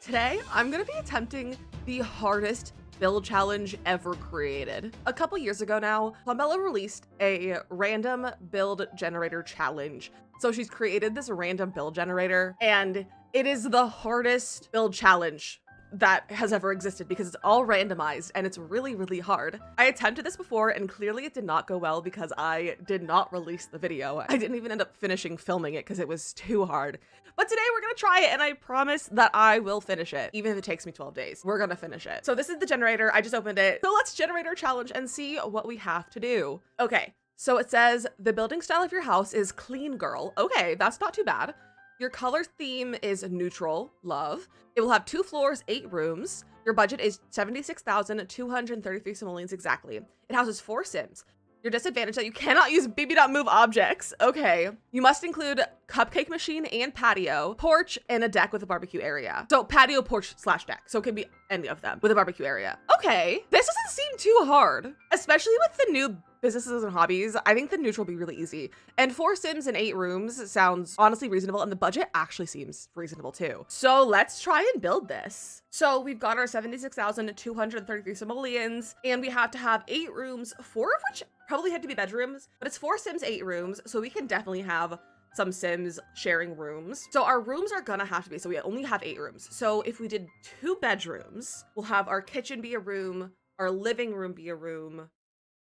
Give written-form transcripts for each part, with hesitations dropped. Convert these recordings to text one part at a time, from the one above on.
Today, I'm gonna be attempting the hardest build challenge ever created. A couple years ago now, Plumbella released a random build generator challenge. So she's created this random build generator, and it is the hardest build challenge that has ever existed because it's all randomized and it's really, really hard. I attempted this before and clearly it did not go well because I did not release the video. I didn't even end up finishing filming it because it was too hard. But today we're gonna try it and I promise that I will finish it. Even if it takes me 12 days, we're gonna finish it. So this is the generator, I just opened it. So let's generate our challenge and see what we have to do. Okay, so it says the building style of your house is clean girl. Okay, that's not too bad. Your color theme is neutral, love. It will have 2 floors, 8 rooms. Your budget is 76,233 simoleons exactly. It houses 4 sims. Your disadvantage that you cannot use BB.move objects. Okay. You must include cupcake machine and patio, porch, and a deck with a barbecue area. So patio, porch, / deck. So it can be any of them with a barbecue area. Okay. This doesn't seem too hard, especially with the new businesses and hobbies. I think the neutral will be really easy. And 4 sims and 8 rooms sounds honestly reasonable, and the budget actually seems reasonable too. So let's try and build this. So we've got our 76,233 simoleons, and we have to have 8 rooms, 4 of which probably had to be bedrooms, but it's 4 sims, 8 rooms, so we can definitely have some sims sharing rooms. So our rooms are gonna have to be, so we only have 8 rooms. So if we did 2 bedrooms, we'll have our kitchen be a room, our living room be a room,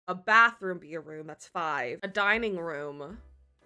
a bathroom be a room, that's 5, a dining room,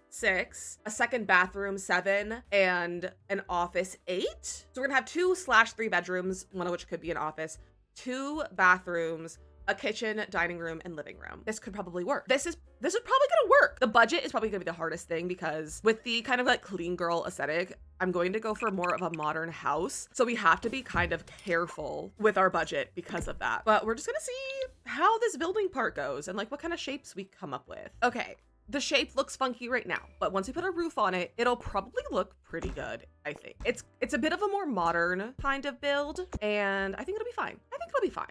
6, a second bathroom, 7, and an office, 8. So we're gonna have 2/3 bedrooms, one of which could be an office, 2 bathrooms, a kitchen, dining room, and living room. This could probably work. This is probably gonna work. The budget is probably gonna be the hardest thing because with the kind of like clean girl aesthetic, I'm going to go for more of a modern house. So we have to be kind of careful with our budget because of that. But we're just gonna see how this building part goes and like what kind of shapes we come up with. Okay. The shape looks funky right now, but once we put a roof on it, it'll probably look pretty good, I think. It's a bit of a more modern kind of build, and I think it'll be fine.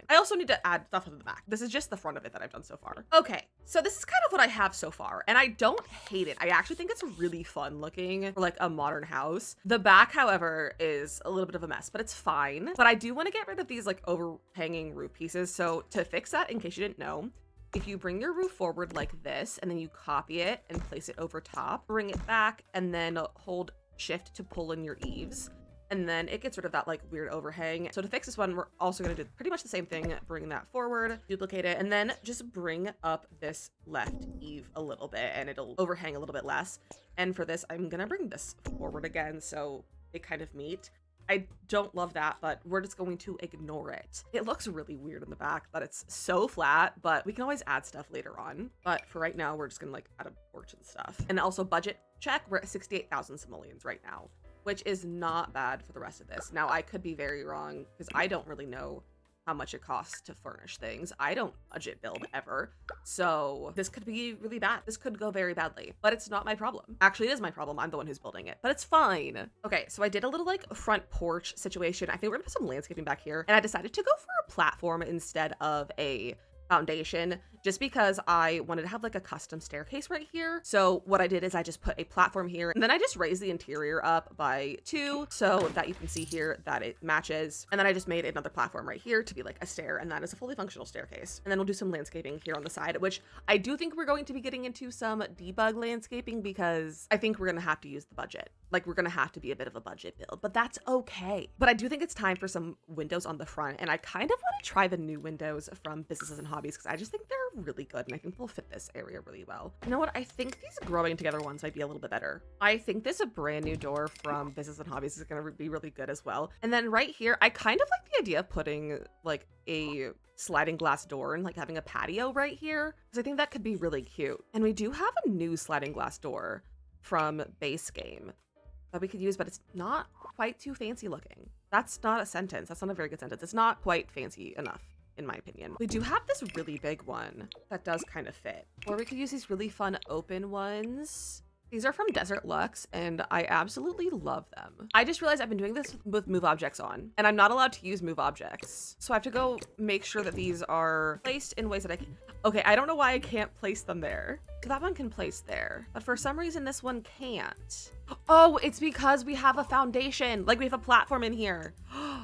I also need to add stuff on the back. This is just the front of it that I've done so far. Okay, so this is kind of what I have so far, and I don't hate it. I actually think it's really fun looking for like a modern house. The back, however, is a little bit of a mess, but it's fine. But I do want to get rid of these like overhanging roof pieces. So to fix that, in case you didn't know, if you bring your roof forward like this and then you copy it and place it over top, bring it back and then hold shift to pull in your eaves, and then it gets rid of that like weird overhang. So to fix this one, we're also going to do pretty much the same thing. Bring that forward, duplicate it, and then just bring up this left eave a little bit and it'll overhang a little bit less. And for this, I'm going to bring this forward again so they kind of meet. I don't love that, but we're just going to ignore it. It looks really weird in the back that it's so flat, but we can always add stuff later on. But for right now, we're just gonna like add a porch and stuff. And also budget check, we're at 68,000 simoleons right now, which is not bad for the rest of this. Now I could be very wrong because I don't really know how much it costs to furnish things. I don't budget build ever. So this could be really bad. This could go very badly, but it's not my problem. Actually, it is my problem. I'm the one who's building it, but it's fine. Okay, so I did a little like front porch situation. I think we're gonna put some landscaping back here, and I decided to go for a platform instead of a foundation just because I wanted to have like a custom staircase right here. So what I did is I just put a platform here and then I just raised the interior up by 2 so that you can see here that it matches. And then I just made another platform right here to be like a stair, and that is a fully functional staircase. And then we'll do some landscaping here on the side, which I do think we're going to be getting into some debug landscaping because I think we're gonna have to use the budget. Like we're gonna have to be a bit of a budget build, but that's okay. But I do think it's time for some windows on the front, and I kind of want to try the new windows from Businesses and Hobbies because I just think they're really good and I think they'll fit this area really well. You know what? I think these growing together ones might be a little bit better. I think this a brand new door from Business and Hobbies is gonna be really good as well. And then right here, I kind of like the idea of putting like a sliding glass door and like having a patio right here because I think that could be really cute. And we do have a new sliding glass door from Base Game that we could use, but it's not quite too fancy looking. That's not a sentence. That's not a very good sentence. It's not quite fancy enough, in my opinion. We do have this really big one that does kind of fit. Or we could use these really fun open ones These are from Desert Luxe, and I absolutely love them. I just realized I've been doing this with move objects on, and I'm not allowed to use move objects. So I have to go make sure that these are placed in ways that I can. Okay, I don't know why I can't place them there. That one can place there, but for some reason this one can't. Oh, it's because we have a foundation. Like we have a platform in here.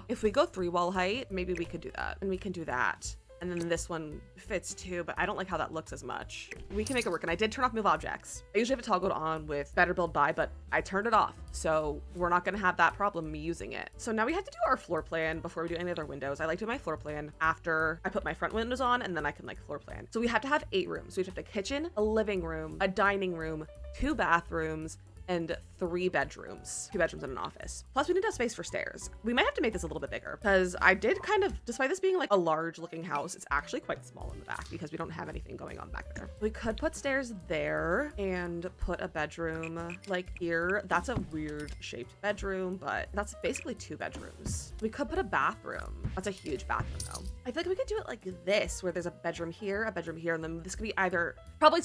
If we go 3 wall height, maybe we could do that, and we can do that. And then this one fits too, but I don't like how that looks as much. We can make it work, and I did turn off move objects. I usually have it toggled on with better build by, but I turned it off, so we're not gonna have that problem me using it. So now we have to do our floor plan before we do any other windows. I like to do my floor plan after I put my front windows on, and then I can like floor plan. So we have to have 8 rooms. So we have to have a kitchen, a living room, a dining room, 2 bathrooms, and 3 bedrooms, 2 bedrooms and an office. Plus we need to have space for stairs. We might have to make this a little bit bigger because I did kind of, despite this being like a large looking house, it's actually quite small in the back because we don't have anything going on back there. We could put stairs there and put a bedroom like here. That's a weird shaped bedroom, but that's basically 2 bedrooms. We could put a bathroom. That's a huge bathroom though. I feel like we could do it like this, where there's a bedroom here, and then this could be either, probably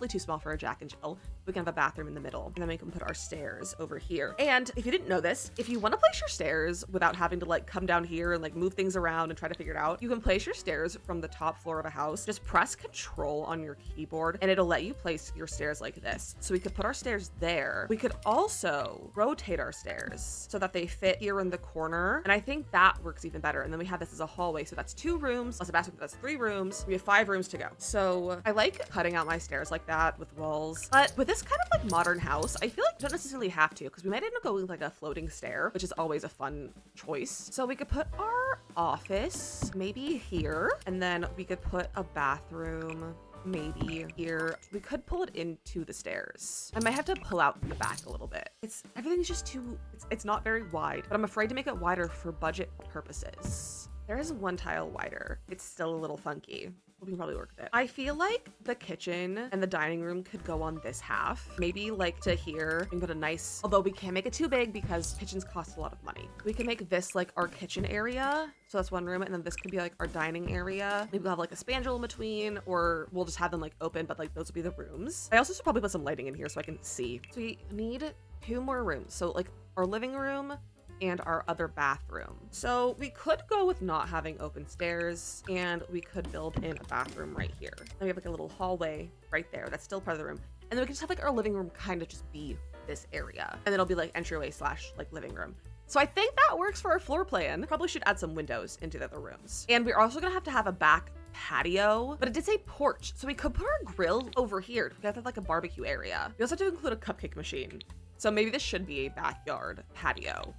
too small for a Jack and Jill. We can have a bathroom in the middle, and then we can put our stairs over here. And if you didn't know this, if you want to place your stairs without having to like come down here and like move things around and try to figure it out, you can place your stairs from the top floor of a house. Just press Control on your keyboard and it'll let you place your stairs like this. So we could put our stairs there. We could also rotate our stairs so that they fit here in the corner. And I think that works even better. And then we have this as a hallway. So that's 2 rooms plus a bathroom. That's 3 rooms. We have 5 rooms to go. So I like cutting out my stairs like that with walls. But with this kind of like modern house, I feel like you don't necessarily have to, because we might end up going with like a floating stair, which is always a fun choice. So we could put our office maybe here, and then we could put a bathroom maybe here. We could pull it into the stairs. I might have to pull out the back a little bit. Everything's just too, it's not very wide, but I'm afraid to make it wider for budget purposes. There is 1 tile wider. It's still a little funky. We can probably work with it. I feel like the kitchen and the dining room could go on this half. Maybe like to here. We can put a nice, although we can't make it too big because kitchens cost a lot of money. We can make this like our kitchen area. So that's 1 room. And then this could be like our dining area. Maybe we'll have like a spandrel in between, or we'll just have them like open, but like those will be the rooms. I also should probably put some lighting in here so I can see. So we need 2 more rooms. So like our living room and our other bathroom. So we could go with not having open stairs, and we could build in a bathroom right here. And we have like a little hallway right there. That's still part of the room. And then we can just have like our living room kind of just be this area. And then it'll be like entryway / like living room. So I think that works for our floor plan. Probably should add some windows into the other rooms. And we're also gonna have a back patio, but it did say porch. So we could put our grill over here. We have to have like a barbecue area. We also have to include a cupcake machine. So maybe this should be a backyard patio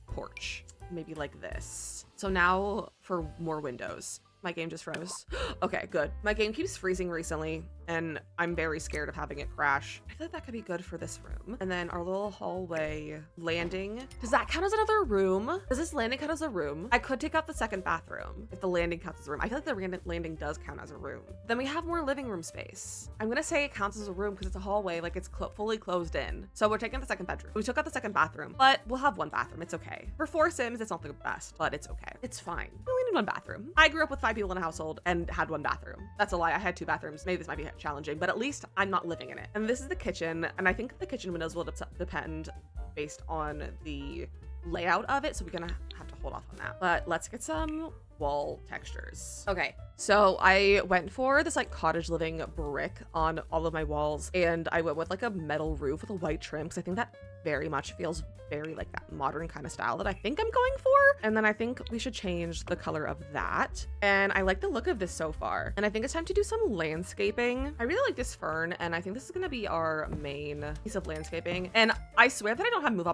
porch, maybe like this. So now for more windows. My game just froze. Okay, good. My game keeps freezing recently, and I'm very scared of having it crash. I feel like that could be good for this room. And then our little hallway landing. Does that count as another room? Does this landing count as a room? I could take out the 2nd bathroom if the landing counts as a room. I feel like the landing does count as a room. Then we have more living room space. I'm gonna say it counts as a room because it's a hallway, like it's fully closed in. So we're taking the 2nd bedroom. We took out the 2nd bathroom, but we'll have 1 bathroom. It's okay. For 4 Sims, it's not the best, but it's okay. It's fine. We only need 1 bathroom. I grew up with 5 people in a household and had 1 bathroom. That's a lie. I had 2 bathrooms. Maybe this might be challenging, but at least I'm not living in it. And this is the kitchen, and I think the kitchen windows will depend based on the layout of it, so we're gonna have to hold off on that. But let's get some wall textures. Okay, so I went for this like cottage living brick on all of my walls, and I went with like a metal roof with a white trim because I think that very much feels very like that modern kind of style that I think I'm going for. And then I think we should change the color of that. And I like the look of this so far. And I think it's time to do some landscaping. I really like this fern, and I think this is gonna be our main piece of landscaping. And I swear that I don't have move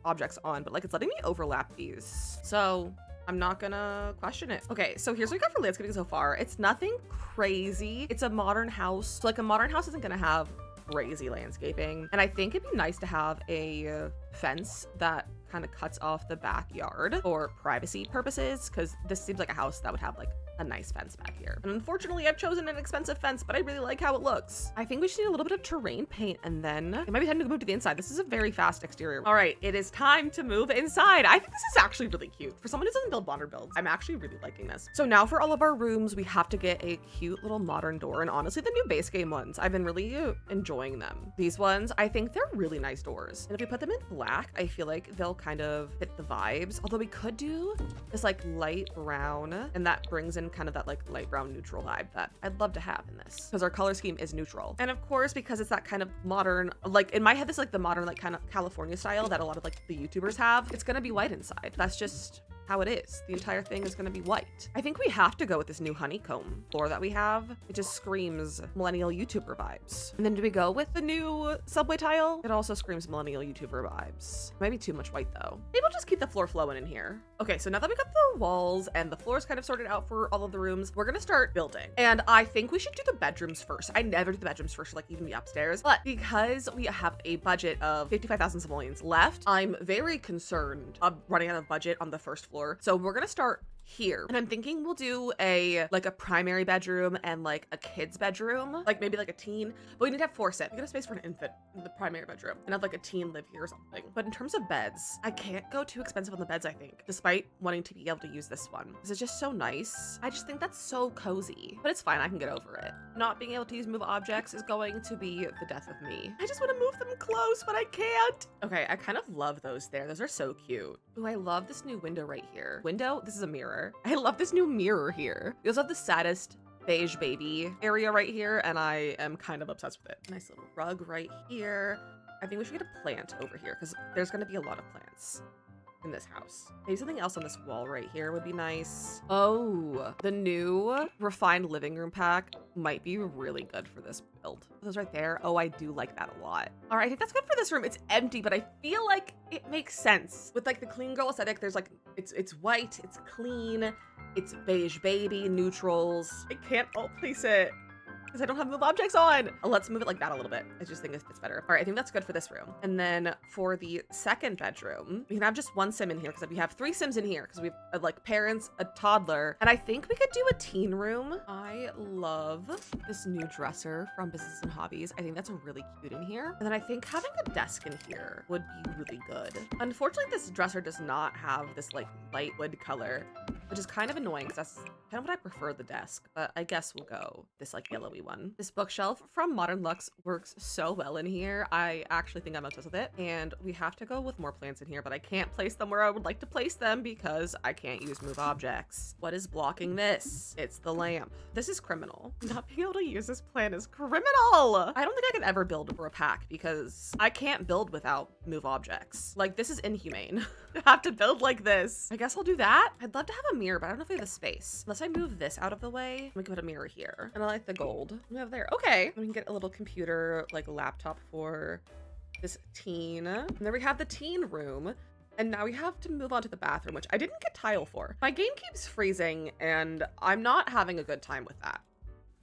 objects on, but like it's letting me overlap these. So I'm not gonna question it. Okay, so here's what we got for landscaping so far. It's nothing crazy. It's a modern house. So like a modern house isn't gonna have crazy landscaping. And I think it'd be nice to have a fence that kind of cuts off the backyard for privacy purposes, because this seems like a house that would have like a nice fence back here. And unfortunately, I've chosen an expensive fence, but I really like how it looks. I think we just need a little bit of terrain paint, and then it might be time to move to the inside. This is a very fast exterior. All right, it is time to move inside. I think this is actually really cute. For someone who doesn't build modern builds, I'm actually really liking this. So now for all of our rooms, we have to get a cute little modern door. And honestly, the new base game ones, I've been really enjoying them. These ones, I think they're really nice doors. And if we put them in black, I feel like they'll kind of fit the vibes. Although we could do this like light brown, and that brings in kind of that like light brown neutral vibe that I'd love to have in this, because our color scheme is neutral. And of course, because it's that kind of modern, like in my head, this is like the modern, like kind of California style that a lot of like the YouTubers have. It's gonna be white inside. That's just how it is. The entire thing is going to be white. I think we have to go with this new honeycomb floor that we have. It just screams millennial YouTuber vibes. And then do we go with the new subway tile? It also screams millennial YouTuber vibes. Maybe too much white though. Maybe we'll just keep the floor flowing in here. Okay, so now that we got the walls and the floors kind of sorted out for all of the rooms, we're gonna start building. And I think we should do the bedrooms first. I never do the bedrooms first, like even the upstairs. But because we have a budget of 55,000 simoleons left, I'm very concerned of running out of budget on the first floor. So we're gonna start here, and I'm thinking we'll do a primary bedroom and like a kid's bedroom, like maybe like a teen, but we need to have 4 sets. We got a space for an infant in the primary bedroom and have like a teen live here or something. But in terms of beds, I can't go too expensive on the beds, I think, despite wanting to be able to use this one. This is just so nice. I just think that's so cozy, but it's fine. I can get over it. Not being able to use move objects is going to be the death of me. I just want to move them close, but I can't. Okay, I kind of love those there. Those are so cute. Ooh, I love this new window right here. Window? This is a mirror. I love this new mirror here. We also have the saddest beige baby area right here, and I am kind of obsessed with it. Nice little rug right here. I think we should get a plant over here because there's going to be a lot of plants in this house. Maybe something else on this wall right here would be nice. Oh, the new refined living room pack might be really good for this build. Those right there. Oh, I do like that a lot. All right, I think that's good for this room. It's empty, but I feel like it makes sense with like the clean girl aesthetic. There's like, it's white, it's clean, it's beige baby, neutrals. I can't alt place it because I don't have move objects on. Let's move it like that a little bit. I just think it fits better. All right, I think that's good for this room. And then for the second bedroom, we can have just 1 sim in here because we have 3 sims in here because we have like parents, a toddler, and I think we could do a teen room. I love this new dresser from Business and Hobbies. I think that's really cute in here. And then I think having a desk in here would be really good. Unfortunately, this dresser does not have this like light wood color, which is kind of annoying because that's kind of what I prefer the desk, but I guess we'll go this like yellowy one. This bookshelf from Modern Luxe works so well in here. I actually think I'm obsessed with it, and we have to go with more plants in here, but I can't place them where I would like to place them because I can't use move objects. What is blocking this? It's the lamp. This is criminal. Not being able to use this plant is criminal. I don't think I could ever build for a pack because I can't build without move objects. Like, this is inhumane. I have to build like this. I guess I'll do that. I'd love to have a mirror, but I don't know if we have the space. Unless I move this out of the way, we can put a mirror here. And I like the gold we have there. Okay. We can get a little computer, like a laptop for this teen. And then we have the teen room. And now we have to move on to the bathroom, which I didn't get tile for. My game keeps freezing and I'm not having a good time with that.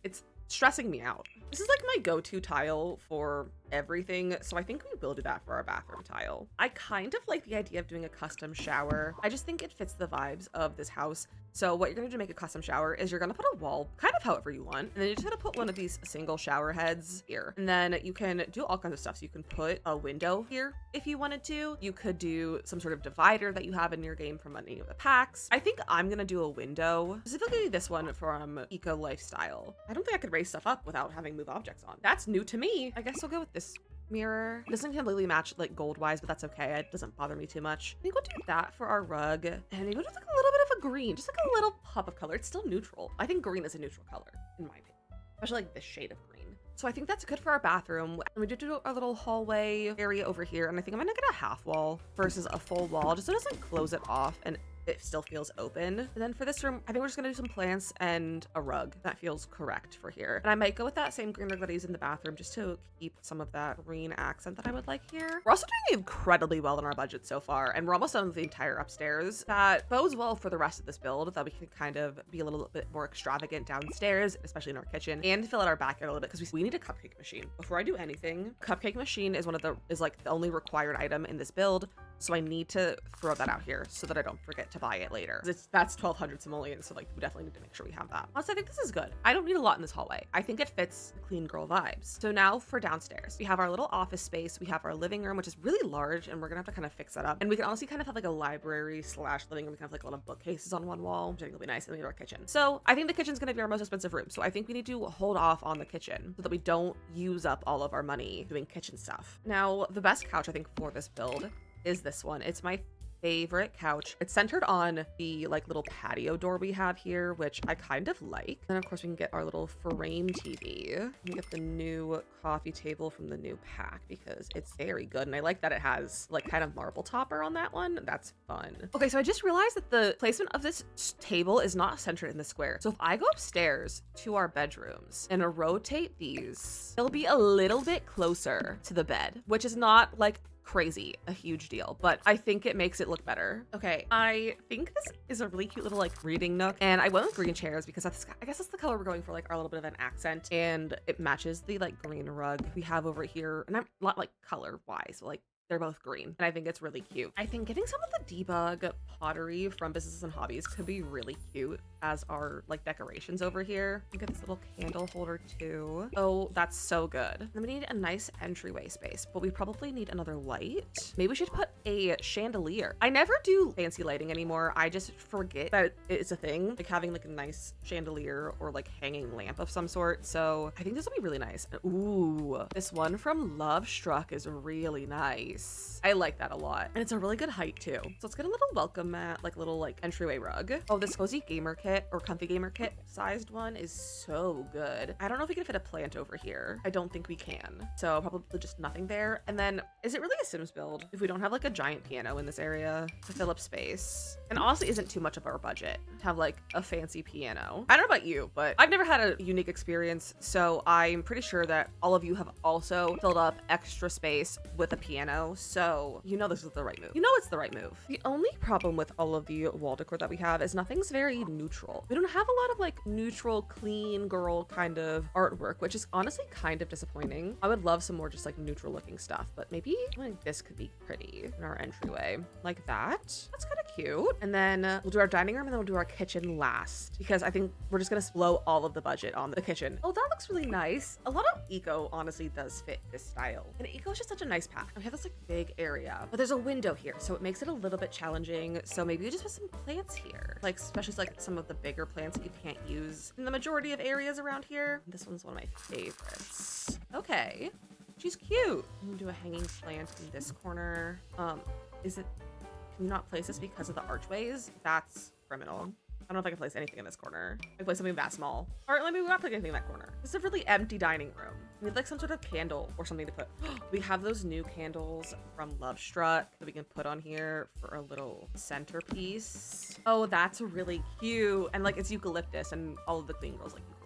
It's stressing me out. This is like my go-to tile for everything, so I think we will do that for our bathroom tile. I kind of like the idea of doing a custom shower. I just think it fits the vibes of this house. So what you're gonna do to make a custom shower is you're gonna put a wall kind of however you want, and then you're just gonna put one of these single shower heads here. And then you can do all kinds of stuff. So you can put a window here if you wanted to. You could do some sort of divider that you have in your game from any of the packs. I think I'm gonna do a window, specifically this one from Eco Lifestyle. I don't think I could raise stuff up without having move objects on. That's new to me. I guess I'll go with this mirror. It doesn't completely match like gold wise, but that's okay. It doesn't bother me too much. I think we'll do that for our rug, and maybe we'll do like a little bit of a green, just like a little pop of color. It's still neutral. I think green is a neutral color in my opinion, especially like this shade of green. So I think that's good for our bathroom. And we did do our little hallway area over here, and I think I'm gonna get a half wall versus a full wall just so it doesn't close it off and it still feels open. And then for this room, I think we're just gonna do some plants and a rug. That feels correct for here. And I might go with that same green rug that I use in the bathroom just to keep some of that green accent that I would like here. We're also doing incredibly well in our budget so far, and we're almost done with the entire upstairs. That bodes well for the rest of this build, that we can kind of be a little bit more extravagant downstairs, especially in our kitchen, and fill out our backyard a little bit because we need a cupcake machine. Before I do anything, cupcake machine is like the only required item in this build. So I need to throw that out here so that I don't forget to buy it later. That's 1,200 simoleons, so like we definitely need to make sure we have that. Also, I think this is good. I don't need a lot in this hallway. I think it fits the clean girl vibes. So now for downstairs, we have our little office space. We have our living room, which is really large, and we're gonna have to kind of fix that up. And we can honestly kind of have like a library slash living room. We can have like a lot of bookcases on one wall, which I think will be nice. And we have our kitchen. So I think the kitchen's gonna be our most expensive room. So I think we need to hold off on the kitchen so that we don't use up all of our money doing kitchen stuff. Now, the best couch I think for this build is this one. It's my favorite couch. It's centered on the like little patio door we have here, which I kind of like. And of course we can get our little frame TV. We can get the new coffee table from the new pack because it's very good. And I like that it has like kind of marble topper on that one. That's fun. Okay, so I just realized that the placement of this table is not centered in the square. So if I go upstairs to our bedrooms and rotate these, it'll be a little bit closer to the bed, which is not like crazy a huge deal, but I think it makes it look better. Okay, I think this is a really cute little like reading nook, and I went with green chairs because I guess that's the color we're going for, like our little bit of an accent, and it matches the like green rug we have over here. And I'm not like color wise, but like they're both green, and I think it's really cute. I think getting some of the debug pottery from Businesses and Hobbies could be really cute as our like decorations over here. You get this little candle holder too. Oh, that's so good. Then we need a nice entryway space, but we probably need another light. Maybe we should put a chandelier. I never do fancy lighting anymore. I just forget that it's a thing, like having like a nice chandelier or like hanging lamp of some sort. So I think this will be really nice. Ooh, this one from Love Struck is really nice. I like that a lot. And it's a really good height too. So let's get a little welcome mat, like little like entryway rug. Oh, this cozy gamer kit or comfy gamer kit sized one is so good. I don't know if we can fit a plant over here. I don't think we can. So probably just nothing there. And then is it really a Sims build if we don't have like a giant piano in this area to fill up space? And honestly isn't too much of our budget to have like a fancy piano. I don't know about you, but I've never had a unique experience. So I'm pretty sure that all of you have also filled up extra space with a piano. So you know this is the right move. You know it's the right move. The only problem with all of the wall decor that we have is nothing's very neutral. We don't have a lot of like neutral, clean girl kind of artwork, which is honestly kind of disappointing. I would love some more just like neutral looking stuff, but maybe like this could be pretty in our entryway like that. That's kind of cute. And then we'll do our dining room and then we'll do our kitchen last because I think we're just gonna blow all of the budget on the kitchen. Oh, that looks really nice. A lot of eco honestly does fit this style. And eco is just such a nice pack. We have this like big area, but there's a window here, so it makes it a little bit challenging. So maybe we just put some plants here, like especially like some of the bigger plants that you can't use in the majority of areas around here. This one's one of my favorites. Okay, she's cute. I'm gonna do a hanging plant in this corner. Can you not place this because of the archways? That's criminal. I don't know if I can place anything in this corner. I can place something that small. Or let me not put anything in that corner. This is a really empty dining room. We need like some sort of candle or something to put. We have those new candles from Love Struck that we can put on here for a little centerpiece. Oh, that's really cute. And like it's eucalyptus and all of the clean girls like eucalyptus.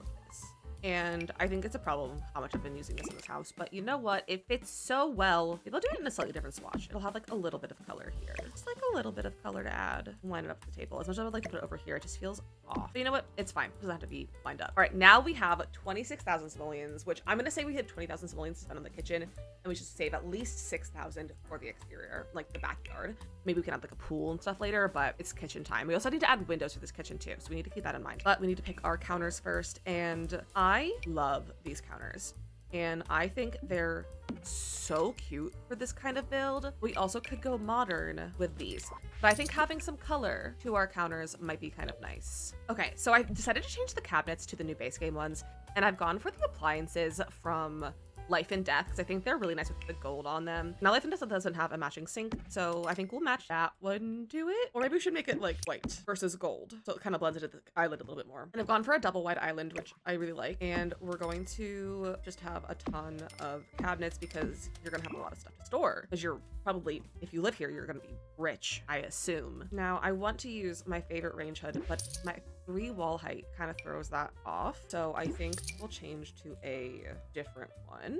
And I think it's a problem how much I've been using this in this house, but you know what? It fits so well. Maybe I'll do it in a slightly different swatch. It'll have like a little bit of color here. Just like a little bit of color to add. Line it up at the table. As much as I would like to put it over here, it just feels off. But you know what? It's fine. It doesn't have to be lined up. All right, now we have 26,000 simoleons, which I'm gonna say we had 20,000 simoleons to spend on the kitchen, and we should save at least 6,000 for the exterior, like the backyard. Maybe we can add like a pool and stuff later, but it's kitchen time. We also need to add windows for this kitchen too, so we need to keep that in mind. But we need to pick our counters first, and I love these counters. And I think they're so cute for this kind of build. We also could go modern with these, but I think having some color to our counters might be kind of nice. Okay, so I decided to change the cabinets to the new base game ones, and I've gone for the appliances from Life and Death because I think they're really nice with the gold on them. Now Life and Death doesn't have a matching sink, so I think we'll match that one to it. Or maybe we should make it like white versus gold, so it kind of blends into the island a little bit more. And I've gone for a double wide island, which I really like. And we're going to just have a ton of cabinets because you're gonna have a lot of stuff to store. Because you're probably, if you live here, you're gonna be rich, I assume. Now I want to use my favorite range hood, but my 3 wall height kind of throws that off. So I think we'll change to a different one.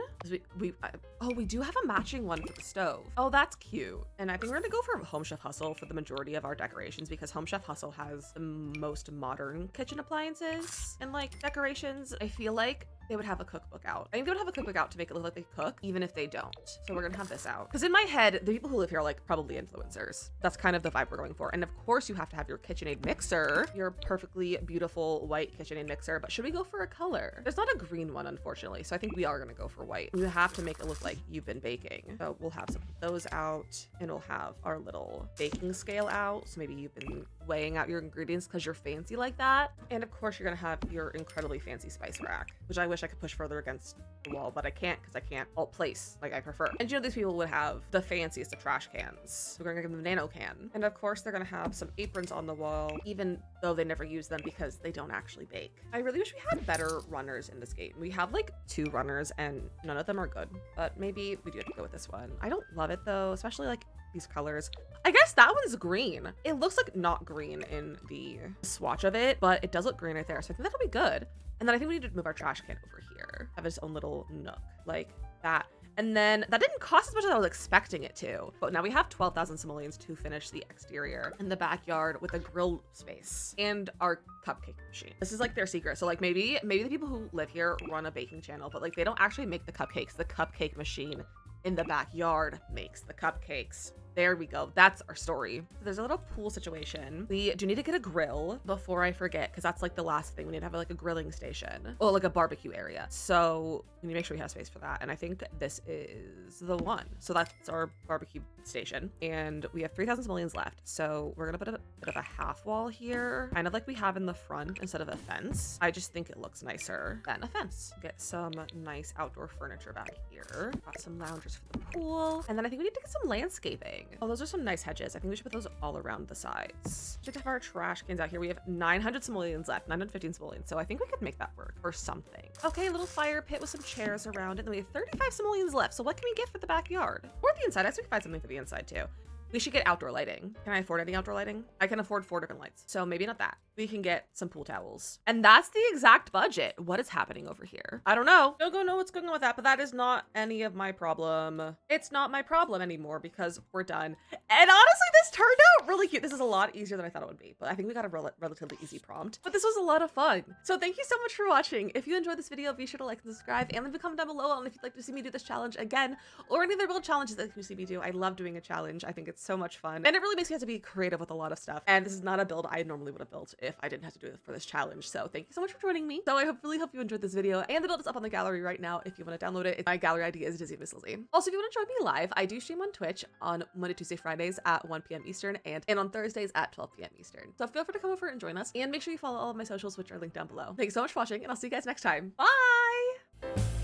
We do have a matching one for the stove. Oh, that's cute. And I think we're gonna go for Home Chef Hustle for the majority of our decorations because Home Chef Hustle has the most modern kitchen appliances and like decorations. I feel like they would have a cookbook out. I think they would have a cookbook out to make it look like they cook, even if they don't. So we're gonna have this out. Because in my head, the people who live here are like probably influencers. That's kind of the vibe we're going for. And of course you have to have your KitchenAid mixer, your perfectly beautiful white KitchenAid mixer, but should we go for a color? There's not a green one, unfortunately. So I think we are gonna go for white. You have to make it look like you've been baking. So we'll have some of those out, and we'll have our little baking scale out. So maybe you've been weighing out your ingredients because you're fancy like that. And of course you're gonna have your incredibly fancy spice rack, which I wish I could push further against the wall, but I can't because I can't alt place like I prefer. And you know, these people would have the fanciest of trash cans. So we're gonna give them a nano can. And of course they're gonna have some aprons on the wall, even though they never use them because they don't actually bake. I really wish we had better runners in this game. We have like 2 runners and none of them are good, but maybe we do have to go with this one. I don't love it though, especially like these colors. I guess that one's green. It looks like not green in the swatch of it, but it does look green right there. So I think that'll be good. And then I think we need to move our trash can over here, have its own little nook like that. And then that didn't cost as much as I was expecting it to. But now we have 12,000 simoleons to finish the exterior in the backyard with a grill space and our cupcake machine. This is like their secret. So like maybe the people who live here run a baking channel, but like they don't actually make the cupcakes. The cupcake machine in the backyard makes the cupcakes. There we go. That's our story. There's a little pool situation. We do need to get a grill before I forget, because that's like the last thing. We need to have like a grilling station or like a barbecue area. So we need to make sure we have space for that. And I think this is the one. So that's our barbecue station. And we have 3,000 simoleons left. So we're gonna put a bit of a half wall here, kind of like we have in the front instead of a fence. I just think it looks nicer than a fence. Get some nice outdoor furniture back here. Got some loungers for the pool. And then I think we need to get some landscaping. Oh, those are some nice hedges. I think we should put those all around the sides. Should have our trash cans out here. We have 900 simoleons left, 915 simoleons. So I think we could make that work or something. Okay, a little fire pit with some chairs around it. And then we have 35 simoleons left. So what can we get for the backyard? Or the inside? I guess we can find something for the inside too. We should get outdoor lighting. Can I afford any outdoor lighting? I can afford 4 different lights. So maybe not that. We can get some pool towels. And that's the exact budget. What is happening over here? I don't know. Don't go know what's going on with that, but that is not any of my problem. It's not my problem anymore because we're done. And honestly, this turned out really cute. This is a lot easier than I thought it would be, but I think we got a relatively easy prompt. But this was a lot of fun. So thank you so much for watching. If you enjoyed this video, be sure to like and subscribe and leave a comment down below on if you'd like to see me do this challenge again or any other build challenges that you see me do. I love doing a challenge. I think it's so much fun. And it really makes me have to be creative with a lot of stuff. And this is not a build I normally would have built if I didn't have to do it for this challenge. So thank you so much for joining me. So I really hope you enjoyed this video, and the build is up on the gallery right now if you want to download it. My gallery ID is DizzyMissLizzy. Also, if you want to join me live, I do stream on Twitch on Monday, Tuesday, Fridays at 1 p.m. Eastern and on Thursdays at 12 p.m. Eastern. So feel free to come over and join us, and make sure you follow all of my socials, which are linked down below. Thanks so much for watching, and I'll see you guys next time. Bye!